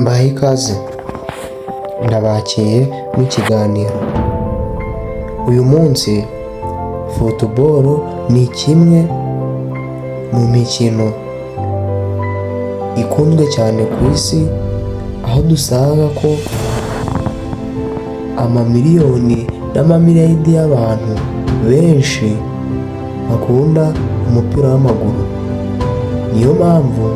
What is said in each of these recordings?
Mbahe ikaze ndabakiye mu kiganiro. Uyu munsi football ni kimwe mu mikino ikunzwe cyane ku isi, aho dusanga ko amamiliyoni n'amamiliyaridi y'abantu benshi bakunda umupira w'amaguru. Niyo mpamvu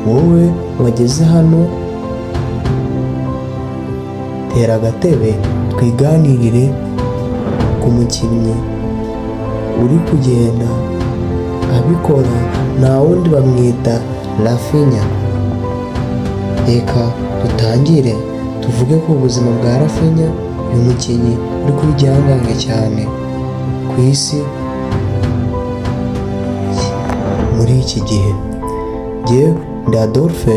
wowe wageze hano, tera agatebe twiganirire ku mukinnyi uri kugenda abikora, nta wundi bamwita Rafinha. Reka dutangire tuvuge ku buzima bwa Rafinha, uyu mukinnyi uri kuri gihangange cyane ku isi muri iki gihe. Jyewe ndi Adolphe,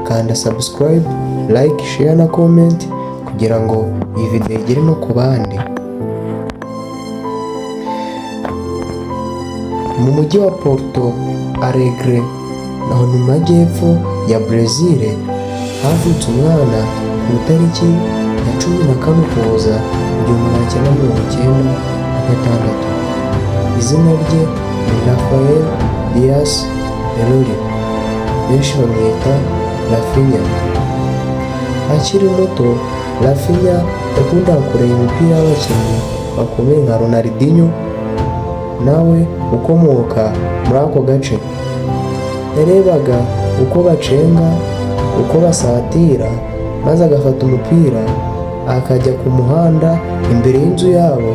kanda subscribe, like, share na comment kugira ngo iyi video igere no ku bandi. Mu mujyi wa Porto Alegre naho mu majyepfo ya Brazil havutse umwana ku itariki ya 14 Ukuboza 1996. Izina rye ni Rafael Dias Meluri, benshi bamwita Rafinha. Akiri muto, Rafinha yakundaga kureba imipira y'abakinnyi bakomeye nka Ronaldinho, nawe ukomoka muri ako gace. Yarebaga uko bacenga, uko basatira, maze agafata umupira akajya ku muhanda imbere y'inzu yabo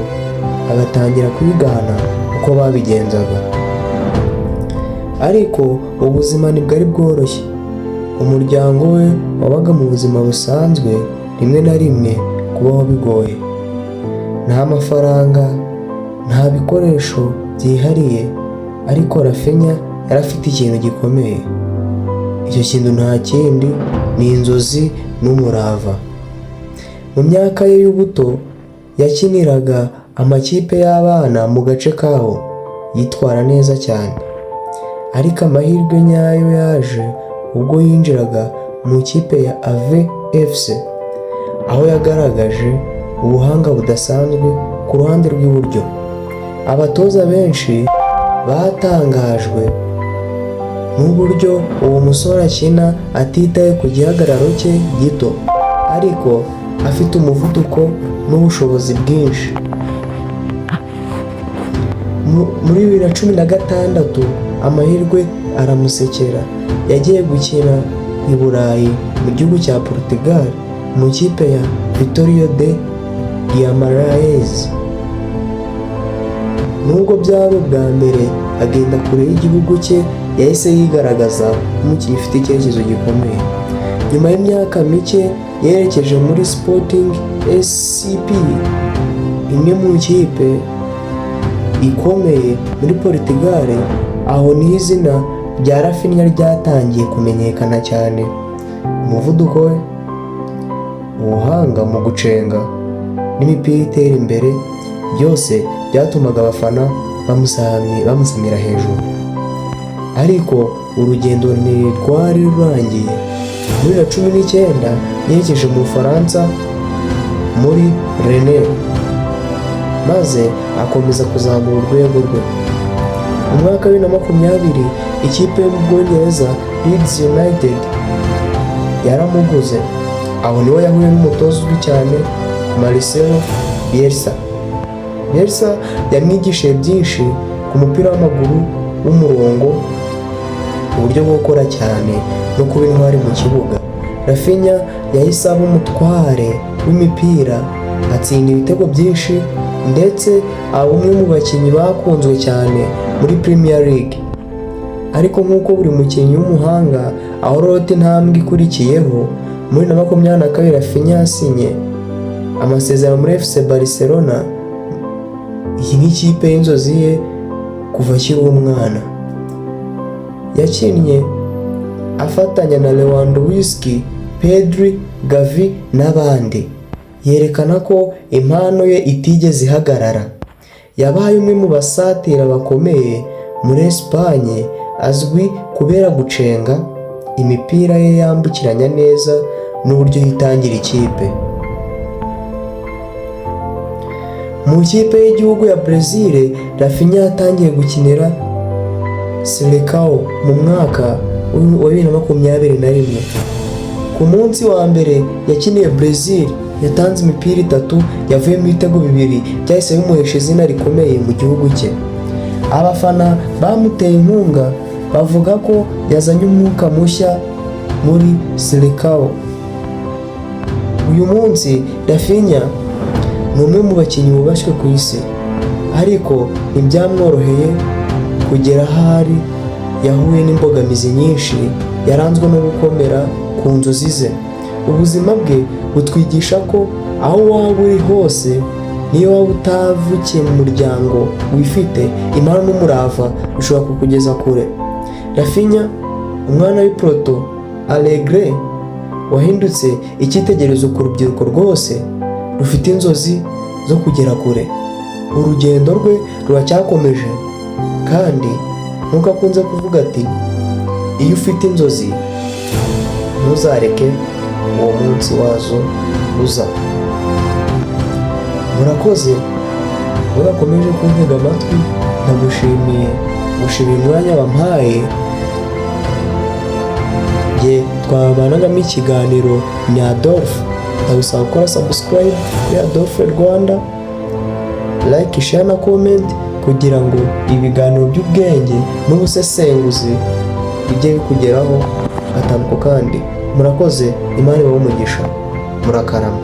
agatangira kwigana uko babigenzaga. Ariko ubuzima ntibwari bworoshye. Umuryango we wabaga mu buzima busanzwe, rimwe na rimwe kubaho bigoye. Nta mafaranga, nta bikoresho byihariye, ariko Rafinha yari afite ikintu gikomeye. Icyo kintu nta kindi ni inzozi n'umurava. Mu myaka ye y'ubuto yakiniraga amakipe y'abana mu gace kaho, yitwara neza cyane. Ariko amahirwe nyayo yaje ubwo yinjiraga mu kipe ya AVFC, aho yagaragaje ubuhanga budasanzwe ku ruhande rw'iburyo. Abatoza benshi batangajwe n'uburyo uwo musore akina atitaye ku gihagararo cye gito, ariko afite umuvuduko n'ubushobozi bwinshi. Muri 2016 amahirwe aramusekera, yagiye gukina i Burayi mu gihugu cya Portugal mu kipe ya Vitória de Guimarães. Nubwo byari ubwa mbere agenda kure y'igihugu cye, yahise yigaragaza nk'umukinnyi ufite icyerekezo gikomeye. Nyuma y'imyaka mike yerekeje muri Sporting SCP, imwe mu kipe ikomeye muri Portugal. Aho niho izina rya Rafinha ryatangiye kumenyekana cyane. Umuvuduko we, ubuhanga mu gucenga n'imipira itera imbere, byose byatumaga abafana bamusamira hejuru. Ariko urugendo ntirwari rurangiye. Muri 2019 yerekeje mu Bufaransa muri Rennes, maze akomeza kuzamura urwego rwe. Mu mwaka wa 2020 ikipe yo mu Bwongereza Leeds United yaramuguze. Aho niho yahuye n'umutoza uzwi cyane Marcelo Bielsa. Bielsa yamwigishije byinshi ku mupira w'amaguru w'umurongo, uburyo bwo gukora cyane no kuba intwari mu kibuga. Rafinha yahise aba umutware w'imipira, atsinda ibitego byinshi, ndetse aba umwe mu bakinnyi bakunzwe cyane muri Premier League. Ariko nk'uko buri mukinnyi w'umuhanga ahorota intambwe ikurikiyeho, muri 2022 Rafinha yasinye amasezerano muri FC Barcelona. Iyi ni ikipe y'inzozi ye kuva akiri umwana. Yakinnye afatanya na Lewandowski, Pedri, Gavi n'abandi. Yerekana ko impano ye itigeze ihagarara. yabaye umwe mu basatira bakomeye muri Espagne, azwi kubera gucenga imipira ye yambukiranya neza n'uburyo yitangira ikipe. Mu ikipe y'igihugu ya Brazil, Rafinha yatangiye gukinira Seleção mu mwaka wa 2021. Ku munsi wa mbere yakiniye Brazil, yatanze imipira 3, yavuye mu bitego 2 byahise bimuhesha izina rikomeye mu gihugu cye. Abafana bamuteye inkunga bavuga ko yazanye umwuka mushya muri Seleção. Uyu munsi Rafinha ni umwe mu bakinnyi bubashywe ku isi, ariko ntibyamworoheye kugera ahari. Yahuye n'imbogamizi nyinshi, yaranzwe no gukomera ku nzozi ze. Ubuzima bwe butwigisha ko aho waba uri hose, niyo waba utavukiye mu muryango wifite, impano n'umurava bishobora kukugeza kure. Rafinha, umwana w'i Porto Alegre, wahindutse icyitegererezo ku rubyiruko rwose rufite inzozi zo kugera kure. Urugendo rwe ruracyakomeje, kandi nkuko akunze kuvuga ati, iyo ufite inzozi ntuzareke uwo munsi wazo uza. Murakoze wowe wakomeje kuntega amatwi, ndagushimiye gushimira umwanya wampaye. Twabanagamo ikiganiro ni Adolphe. Ndagusaba gukora subscribe kuri Adolphe Rwanda, like, share na comment, kugira ngo ibiganiro by'ubwenge n'ubusesenguzi bijye bikugeraho gatanu ku kandi. Murakoze, Imana ibahe umugisha. Murakarama.